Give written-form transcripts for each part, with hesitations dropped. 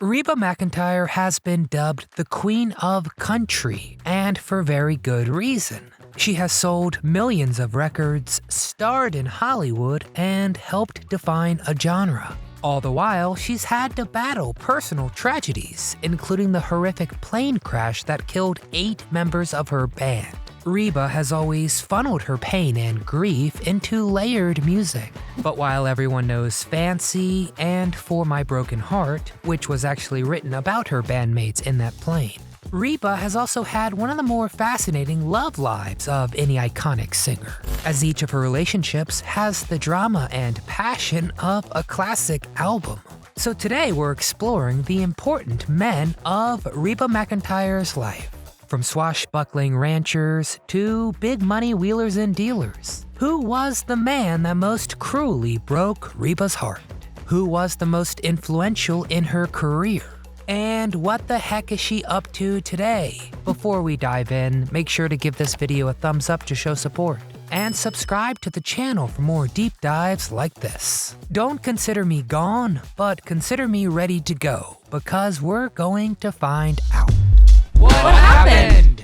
Reba McEntire has been dubbed the Queen of Country, and for very good reason. She has sold millions of records, starred in Hollywood, and helped define a genre. All the while, she's had to battle personal tragedies, including the horrific plane crash that killed 8 members of her band. Reba has always funneled her pain and grief into layered music. But while everyone knows Fancy and For My Broken Heart, which was actually written about her bandmates in that plane, Reba has also had one of the more fascinating love lives of any iconic singer, as each of her relationships has the drama and passion of a classic album. So today we're exploring the important men of Reba McEntire's life. From swashbuckling ranchers to big money wheelers and dealers. Who was the man that most cruelly broke Reba's heart? Who was the most influential in her career? And what the heck is she up to today? Before we dive in, make sure to give this video a thumbs up to show support. And subscribe to the channel for more deep dives like this. Don't consider me gone, but consider me ready to go, because we're going to find out. What happened?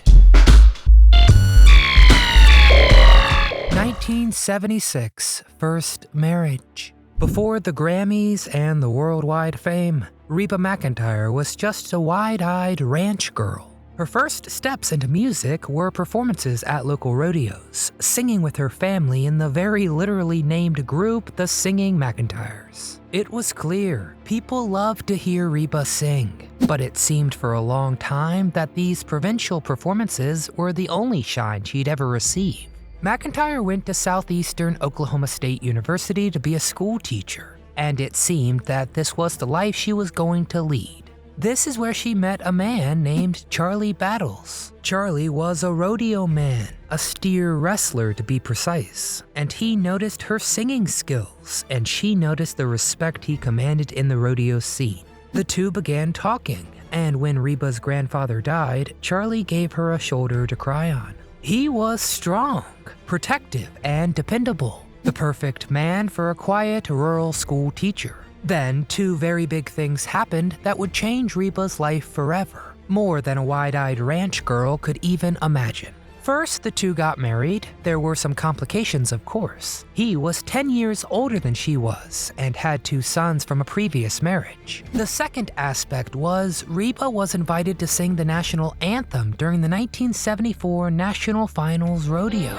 1976, first marriage. Before the Grammys and the worldwide fame, Reba McEntire was just a wide-eyed ranch girl. Her first steps into music were performances at local rodeos, singing with her family in the very literally named group the Singing McEntires. It was clear people loved to hear Reba sing, but it seemed for a long time that these provincial performances were the only shine she'd ever receive. McEntire went to Southeastern Oklahoma State University to be a school teacher, and it seemed that this was the life she was going to lead. This is where she met a man named Charlie Battles. Charlie was a rodeo man, a steer wrestler to be precise, and he noticed her singing skills, and she noticed the respect he commanded in the rodeo scene. The two began talking, and when Reba's grandfather died, Charlie gave her a shoulder to cry on. He was strong, protective, and dependable, the perfect man for a quiet rural school teacher. Then, 2 very big things happened that would change Reba's life forever, more than a wide-eyed ranch girl could even imagine. First, the two got married. There were some complications, of course. He was 10 years older than she was, and had 2 sons from a previous marriage. The second aspect was Reba was invited to sing the national anthem during the 1974 National Finals Rodeo.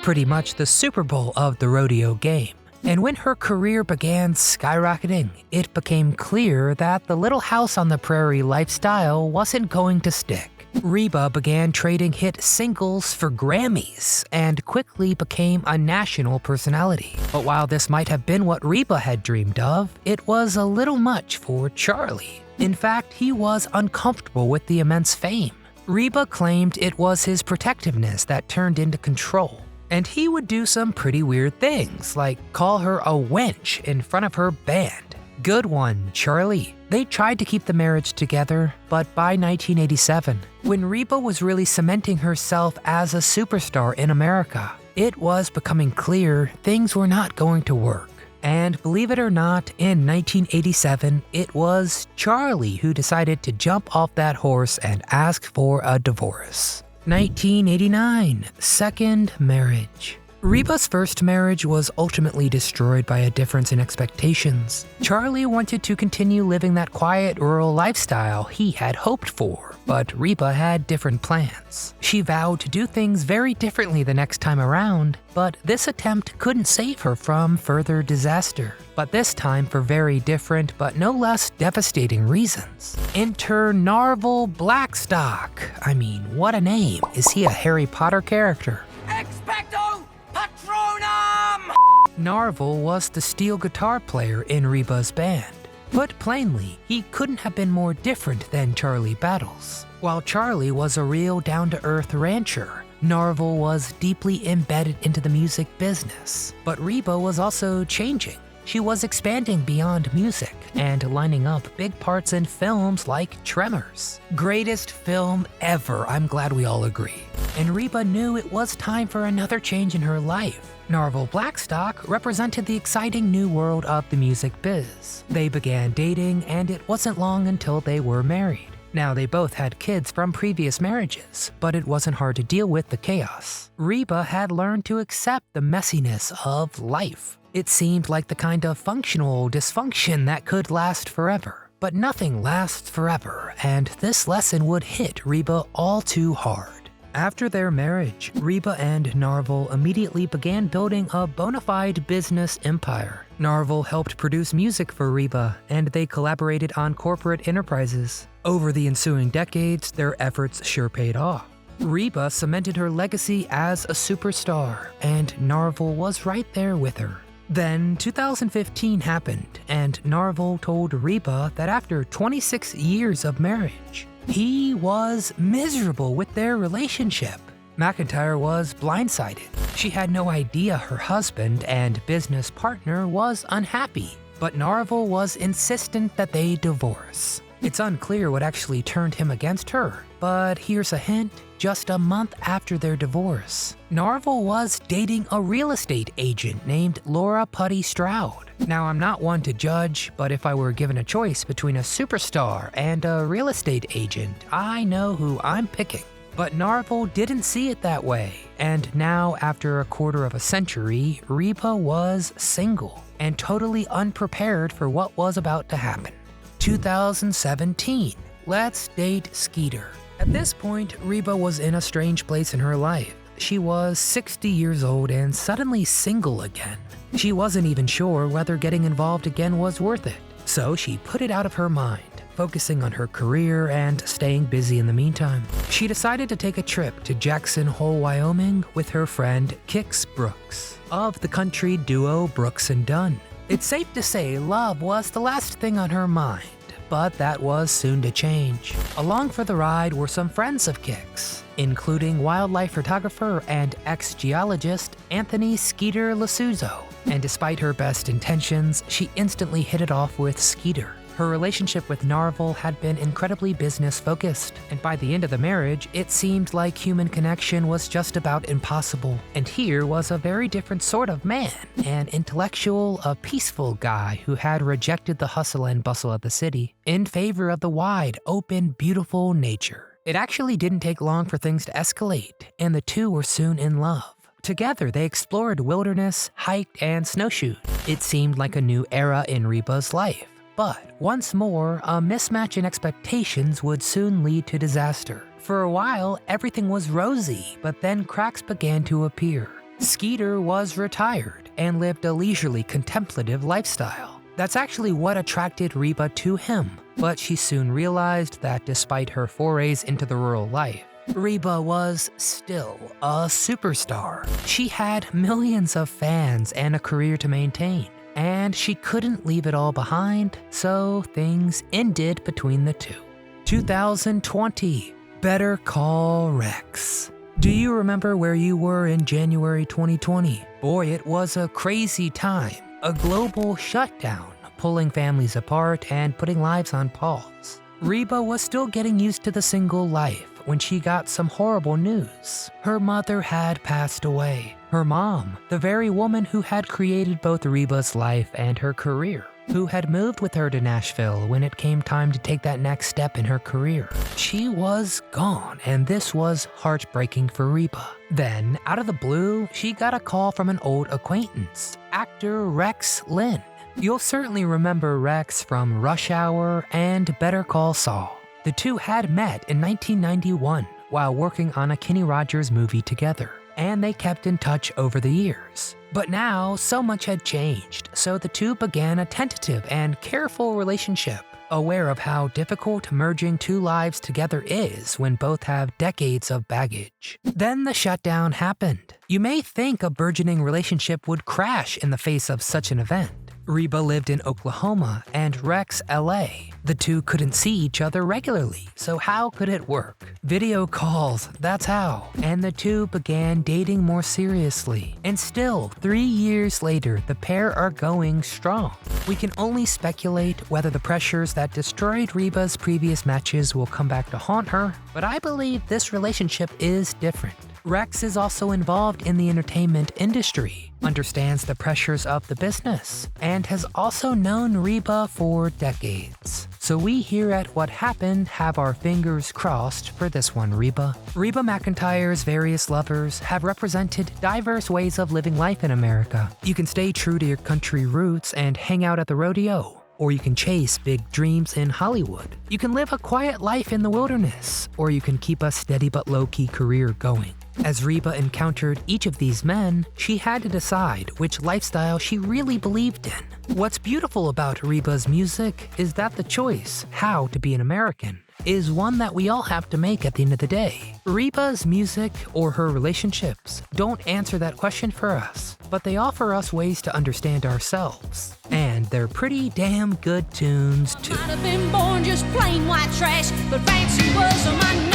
Pretty much the Super Bowl of the rodeo game. And when her career began skyrocketing, it became clear that the little house on the prairie lifestyle wasn't going to stick. Reba began trading hit singles for Grammys and quickly became a national personality. But while this might have been what Reba had dreamed of, it was a little much for Charlie. In fact, he was uncomfortable with the immense fame. Reba claimed it was his protectiveness that turned into control. And he would do some pretty weird things, like call her a wench in front of her band. Good one, Charlie. They tried to keep the marriage together, but by 1987, when Reba was really cementing herself as a superstar in America, it was becoming clear things were not going to work. And believe it or not, in 1987, it was Charlie who decided to jump off that horse and ask for a divorce. 1989, second marriage. Reba's first marriage was ultimately destroyed by a difference in expectations. Charlie wanted to continue living that quiet rural lifestyle he had hoped for, but Reba had different plans. She vowed to do things very differently the next time around, but this attempt couldn't save her from further disaster. But this time for very different but no less devastating reasons. Enter Narvel Blackstock. I mean, what a name. Is he a Harry Potter character? Expecto Patronum! Narvel was the steel guitar player in Reba's band. Put plainly, he couldn't have been more different than Charlie Battles. While Charlie was a real down-to-earth rancher, Narvel was deeply embedded into the music business. But Reba was also changing. She was expanding beyond music and lining up big parts in films like Tremors. Greatest film ever, I'm glad we all agree. And Reba knew it was time for another change in her life. Narvel Blackstock represented the exciting new world of the music biz. They began dating, and it wasn't long until they were married. Now, they both had kids from previous marriages, but it wasn't hard to deal with the chaos. Reba had learned to accept the messiness of life. It seemed like the kind of functional dysfunction that could last forever. But nothing lasts forever, and this lesson would hit Reba all too hard. After their marriage, Reba and Narvel immediately began building a bona fide business empire. Narvel helped produce music for Reba, and they collaborated on corporate enterprises. Over the ensuing decades, their efforts sure paid off. Reba cemented her legacy as a superstar, and Narvel was right there with her. Then 2015 happened, and Narvel told Reba that after 26 years of marriage, he was miserable with their relationship. McEntire was blindsided. She had no idea her husband and business partner was unhappy, but Narvel was insistent that they divorce. It's unclear what actually turned him against her, but here's a hint. Just a month after their divorce, Narvel was dating a real estate agent named Laura Putty Stroud. Now, I'm not one to judge, but if I were given a choice between a superstar and a real estate agent, I know who I'm picking. But Narvel didn't see it that way, and now, after a quarter of a century, Reba was single and totally unprepared for what was about to happen. 2017. Let's date Skeeter. At this point, Reba was in a strange place in her life. She was 60 years old and suddenly single again. She wasn't even sure whether getting involved again was worth it, so she put it out of her mind, focusing on her career and staying busy in the meantime. She decided to take a trip to Jackson Hole, Wyoming with her friend Kix Brooks of the country duo Brooks and Dunn. It's safe to say love was the last thing on her mind, but that was soon to change. Along for the ride were some friends of Kix, including wildlife photographer and ex-geologist Anthony Skeeter Lasuzo. And despite her best intentions, she instantly hit it off with Skeeter. Her relationship with Narvel had been incredibly business-focused, and by the end of the marriage, it seemed like human connection was just about impossible. And here was a very different sort of man, an intellectual, a peaceful guy who had rejected the hustle and bustle of the city in favor of the wide, open, beautiful nature. It actually didn't take long for things to escalate, and the two were soon in love. Together, they explored wilderness, hiked, and snowshoed. It seemed like a new era in Reba's life. But once more, a mismatch in expectations would soon lead to disaster. For a while, everything was rosy, but then cracks began to appear. Skeeter was retired and lived a leisurely, contemplative lifestyle. That's actually what attracted Reba to him, but she soon realized that despite her forays into the rural life, Reba was still a superstar. She had millions of fans and a career to maintain. And she couldn't leave it all behind, so things ended between the two. 2020, Better Call Rex. Do you remember where you were in January 2020? Boy, it was a crazy time. A global shutdown, pulling families apart and putting lives on pause. Reba was still getting used to the single life when she got some horrible news. Her mother had passed away. Her mom, the very woman who had created both Reba's life and her career, who had moved with her to Nashville when it came time to take that next step in her career. She was gone, and this was heartbreaking for Reba. Then, out of the blue, she got a call from an old acquaintance, actor Rex Lynn. You'll certainly remember Rex from Rush Hour and Better Call Saul. The two had met in 1991 while working on a Kenny Rogers movie together, and they kept in touch over the years. But now, so much had changed, so the two began a tentative and careful relationship, aware of how difficult merging two lives together is when both have decades of baggage. Then the shutdown happened. You may think a burgeoning relationship would crash in the face of such an event, Reba lived in Oklahoma and Rex, LA. The two couldn't see each other regularly, so how could it work? Video calls, that's how. And the two began dating more seriously. And still, 3 years later, the pair are going strong. We can only speculate whether the pressures that destroyed Reba's previous matches will come back to haunt her, but I believe this relationship is different. Rex is also involved in the entertainment industry, understands the pressures of the business, and has also known Reba for decades. So we here at What Happened have our fingers crossed for this one, Reba. Reba McEntire's various lovers have represented diverse ways of living life in America. You can stay true to your country roots and hang out at the rodeo, or you can chase big dreams in Hollywood. You can live a quiet life in the wilderness, or you can keep a steady but low-key career going. As Reba encountered each of these men, she had to decide which lifestyle she really believed in. What's beautiful about Reba's music is that the choice, how to be an American, is one that we all have to make at the end of the day. Reba's music or her relationships don't answer that question for us, but they offer us ways to understand ourselves. And they're pretty damn good tunes too. Might have been born just plain white trash, but fancy was my name.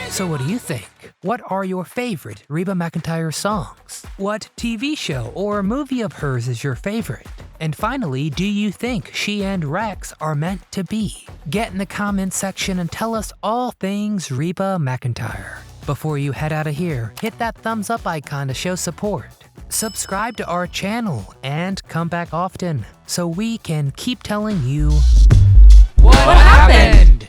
So what do you think? What are your favorite Reba McEntire songs? What TV show or movie of hers is your favorite? And finally, do you think she and Rex are meant to be? Get in the comments section and tell us all things Reba McEntire. Before you head out of here, hit that thumbs up icon to show support. Subscribe to our channel and come back often so we can keep telling you What happened?